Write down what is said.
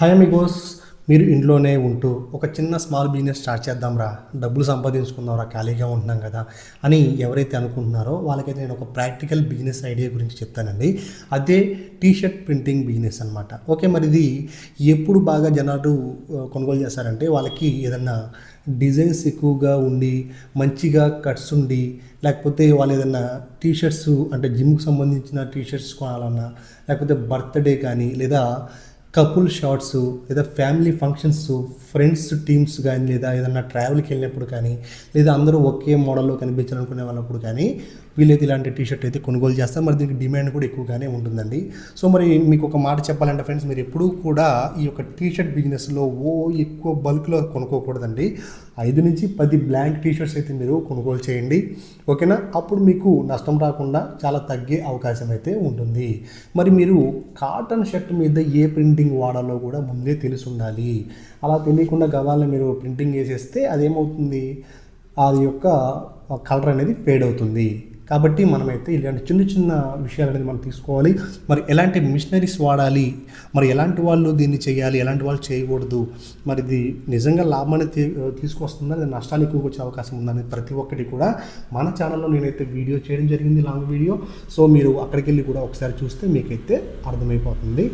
Hi Amigos, మీరు ఇంట్లోనే ఉంటూ ఒక చిన్న స్మాల్ బిజినెస్ స్టార్ట్ చేద్దాంరా, డబ్బులు సంపాదించుకుందాంరా, ఖాళీగా ఉంటున్నాం కదా అని ఎవరైతే అనుకుంటున్నారో వాళ్ళకైతే నేను ఒక ప్రాక్టికల్ బిజినెస్ ఐడియా గురించి చెప్తానండి. అదే టీషర్ట్ ప్రింటింగ్ బిజినెస్ అనమాట. ఓకే, మరి ఇది ఎప్పుడు బాగా జనాలు కొనుగోలు చేస్తారంటే వాళ్ళకి ఏదన్నా డిజైన్స్ ఎక్కువగా ఉండి మంచిగా కట్స్ ఉండి, లేకపోతే వాళ్ళు ఏదన్నా టీషర్ట్స్ అంటే జిమ్కి సంబంధించిన టీషర్ట్స్ కొనాలన్నా, లేకపోతే బర్త్డే కానీ, లేదా కపుల్ షాట్స్, లేదా ఫ్యామిలీ ఫంక్షన్స్, ఫ్రెండ్స్ టీమ్స్ కానీ, లేదా ఏదన్నా ట్రావెల్కి వెళ్ళినప్పుడు కానీ, లేదా అందరూ ఒకే మోడల్లో కనిపించాలనుకునే వాళ్ళప్పుడు కానీ వీళ్ళైతే ఇలాంటి టీషర్ట్ అయితే కొనుగోలు చేస్తారు. మరి దీనికి డిమాండ్ కూడా ఎక్కువగానే ఉంటుందండి. సో మరి మీకు ఒక మాట చెప్పాలంటే ఫ్రెండ్స్, మీరు ఎప్పుడూ కూడా ఈ యొక్క టీషర్ట్ బిజినెస్లో ఎక్కువ బల్క్లో కొనుక్కోకూడదండి. 5 నుంచి 10 బ్లాంక్ టీషర్ట్స్ అయితే మీరు కొనుగోలు చేయండి, ఓకేనా? అప్పుడు మీకు నష్టం రాకుండా చాలా తగ్గే అవకాశం అయితే ఉంటుంది. మరి మీరు కాటన్ షర్ట్ మీద ఏ ప్రింటింగ్ వాడాలో కూడా ముందే తెలిసి ఉండాలి. అలా తెలియకుండా గవాళ్ళని మీరు ప్రింటింగ్ వేసేస్తే అదేమవుతుంది, అది యొక్క కలర్ అనేది ఫేడ్ అవుతుంది. కాబట్టి మనమైతే ఇలాంటి చిన్న చిన్న విషయాలు అనేది మనం తీసుకోవాలి. మరి ఎలాంటి మిషనరీస్ వాడాలి, మరి ఎలాంటి వాళ్ళు దీన్ని చేయాలి, ఎలాంటి వాళ్ళు చేయకూడదు, మరి ఇది నిజంగా లాభం అనేది తీసుకొస్తుందా లేదా నష్టాలు ఎక్కువగా వచ్చే అవకాశం ఉందని ప్రతి ఒక్కటి కూడా మన ఛానల్లో నేనైతే వీడియో చేయడం జరిగింది, లాంగ్ వీడియో. సో మీరు అక్కడికి వెళ్ళి కూడా ఒకసారి చూస్తే మీకైతే అర్థమైపోతుంది.